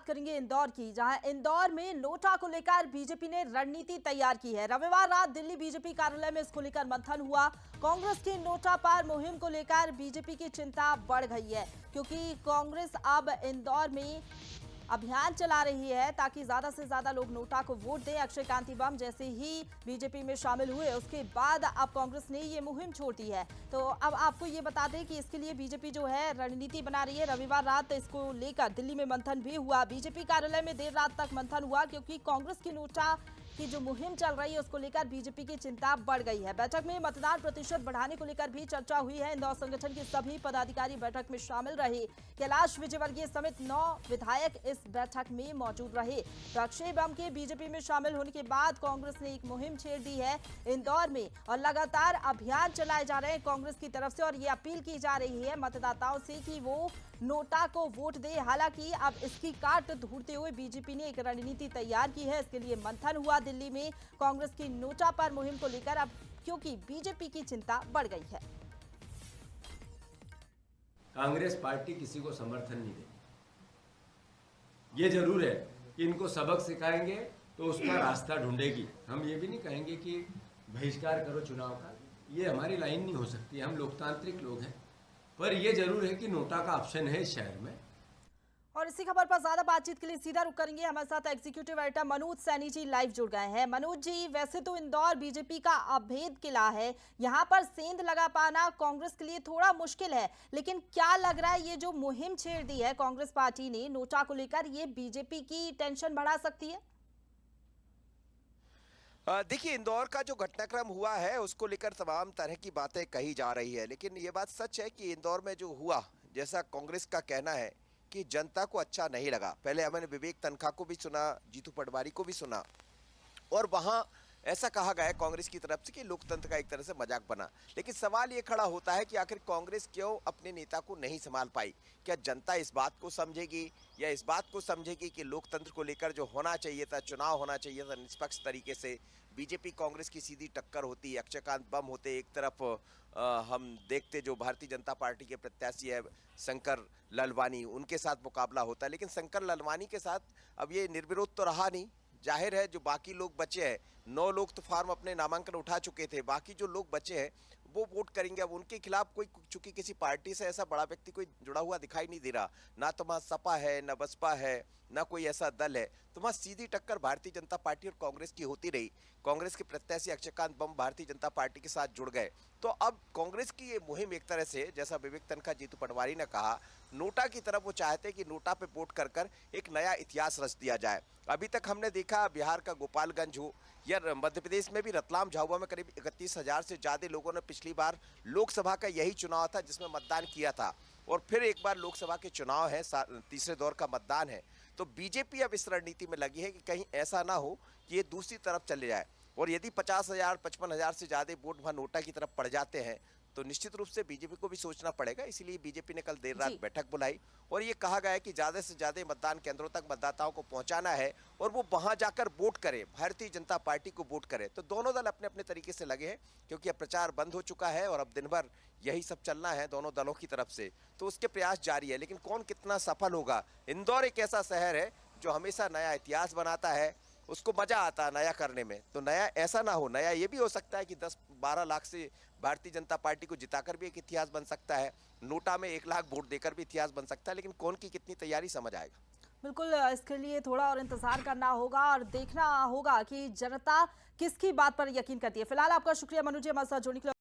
बात करेंगे इंदौर की, जहां इंदौर में नोटा को लेकर बीजेपी ने रणनीति तैयार की है। रविवार रात दिल्ली बीजेपी कार्यालय में इसको लेकर मंथन हुआ। कांग्रेस की नोटा पार मुहिम को लेकर बीजेपी की चिंता बढ़ गई है, क्योंकि कांग्रेस अब इंदौर में अभियान चला रही है ताकि ज्यादा से ज्यादा लोग नोटा को वोट दें। अक्षय कांति बम जैसे ही बीजेपी में शामिल हुए, उसके बाद अब कांग्रेस ने ये मुहिम छोड़ दी है। तो अब आपको ये बता दें कि इसके लिए बीजेपी जो है रणनीति बना रही है। रविवार रात इसको लेकर दिल्ली में मंथन भी हुआ। बीजेपी कार्यालय में देर रात तक मंथन हुआ, क्योंकि कांग्रेस की नोटा की जो मुहिम चल रही है उसको लेकर बीजेपी की चिंता बढ़ गई है। बैठक में मतदान प्रतिशत बढ़ाने को लेकर भी चर्चा हुई है। इंदौर संगठन के सभी पदाधिकारी बैठक में शामिल रहे। कैलाश विजयवर्गीय समेत 9 विधायक इस बैठक में मौजूद रहे। तो अक्षय बम के बीजेपी में शामिल होने के बाद कांग्रेस ने एक मुहिम छेड़ दी है इंदौर में, और लगातार अभियान चलाए जा रहे हैं कांग्रेस की तरफ से, और ये अपील की जा रही है मतदाताओं से कि वो नोटा को वोट दे। हालांकि अब इसकी काट ढूंढते हुए बीजेपी ने एक रणनीति तैयार की है। इसके लिए मंथन हुआ दिल्ली में कांग्रेस की नोटा पर मुहिम को लेकर, अब क्योंकि बीजेपी की चिंता बढ़ गई है। कांग्रेस पार्टी किसी को समर्थन नहीं देगी। ये जरूर है कि इनको सबक सिखाएंगे तो उसका रास्ता ढूंढेगी। हम ये भी नहीं कहेंगे कि बहिष्कार करो चुनाव का, ये हमारी लाइन नहीं हो सकती। हम लोकतांत्रिक लोग हैं, पर यह जरूर है कि नोटा का ऑप्शन है इस शहर में। और इसी खबर पर ज्यादा बातचीत के लिए सीधा रुख करेंगे। हमारे साथ executive editor Manoj Saini ji live जुड़ गए हैं। मनोज जी, वैसे तो इंदौर बीजेपी का अभेद किला है, यहां पर सेंध लगा पाना कांग्रेस के लिए थोड़ा मुश्किल है, लेकिन क्या लग रहा है ये जो मुहिम छेड़ दी है कांग्रेस पार्टी ने नोटा को लेकर, ये बीजेपी की टेंशन बढ़ा सकती है? देखिए, इंदौर का जो घटनाक्रम हुआ है उसको लेकर तमाम तरह की बातें कही जा रही है, लेकिन ये बात सच है कि इंदौर में जो हुआ, जैसा कांग्रेस का कहना है कि जनता को अच्छा नहीं लगा। पहले हमने विवेक तनखा को भी सुना, जीतू पटवारी को भी सुना, और वहां ऐसा कहा गया है कांग्रेस की तरफ से कि लोकतंत्र का एक तरह से मजाक बना। लेकिन सवाल ये खड़ा होता है कि आखिर कांग्रेस क्यों अपने नेता को नहीं संभाल पाई? क्या जनता इस बात को समझेगी, या इस बात को समझेगी कि लोकतंत्र को लेकर जो होना चाहिए था, चुनाव होना चाहिए था निष्पक्ष तरीके से, बीजेपी कांग्रेस की सीधी टक्कर होती, अक्षयकांत बम होते एक तरफ, हम देखते जो भारतीय जनता पार्टी के प्रत्याशी है शंकर ललवानी, उनके साथ मुकाबला होता है। लेकिन शंकर ललवानी के साथ अब ये निर्विरोध तो रहा नहीं। जाहिर है जो बाकी लोग बचे हैं, 9 लोग तो फॉर्म अपने नामांकन उठा चुके थे, बाकी जो लोग बचे हैं वो वोट करेंगे। अब उनके खिलाफ कोई, चूंकि किसी पार्टी से ऐसा बड़ा व्यक्ति कोई जुड़ा हुआ दिखाई नहीं दे रहा, ना तो वहां सपा है, ना बसपा है, ना कोई ऐसा दल है, तो वहां सीधी टक्कर भारतीय जनता पार्टी और कांग्रेस की होती रही। कांग्रेस के प्रत्याशी अक्षयकांत बम भारतीय जनता पार्टी के साथ जुड़ गए। तो अब कांग्रेस की ये मुहिम एक तरह से, जैसा विवेक तनखा, जीतू पटवारी ने कहा, नोटा की तरफ वो चाहते हैं कि नोटा पे वोट कर कर एक नया इतिहास रच दिया जाए। अभी तक हमने देखा बिहार का गोपालगंज हो या मध्य प्रदेश में भी रतलाम झाबुआ में करीब 31,000 से ज्यादा लोगों ने पिछली बार लोकसभा का यही चुनाव था जिसमें मतदान किया था, और फिर एक बार लोकसभा के चुनाव है, तीसरे दौर का मतदान है। तो बीजेपी अब इस रणनीति में लगी है कि कहीं ऐसा ना हो कि ये दूसरी तरफ चले जाए, और यदि 50,000 55,000 से ज्यादा वोट वहां नोटा की तरफ पड़ जाते हैं तो निश्चित रूप से बीजेपी को भी सोचना पड़ेगा। इसीलिए बीजेपी ने कल देर रात बैठक बुलाई, और ये कहा गया है कि ज्यादा से ज्यादा मतदान केंद्रों तक मतदाताओं को पहुंचाना है और वो वहां जाकर वोट करें, भारतीय जनता पार्टी को वोट करें। तो दोनों दल अपने अपने तरीके से लगे हैं, क्योंकि अब प्रचार बंद हो चुका है और अब दिन भर यही सब चलना है दोनों दलों की तरफ से, तो उसके प्रयास जारी है। लेकिन कौन कितना सफल होगा? इंदौर एक ऐसा शहर है जो हमेशा नया इतिहास बनाता है, उसको मजा आता है नया करने में। तो नया ऐसा ना हो, नया ये भी हो सकता है कि 10-12 लाख से भारतीय जनता पार्टी को जिताकर भी एक इतिहास बन सकता है, नोटा में 1 लाख वोट देकर भी इतिहास बन सकता है। लेकिन कौन की कितनी तैयारी समझ आएगा। बिल्कुल, इसके लिए थोड़ा और इंतजार करना होगा और देखना होगा कि जनता किसकी बात पर यकीन करती है। फिलहाल आपका शुक्रिया मनोज जी, हमारे साथ जुड़ने के लिए।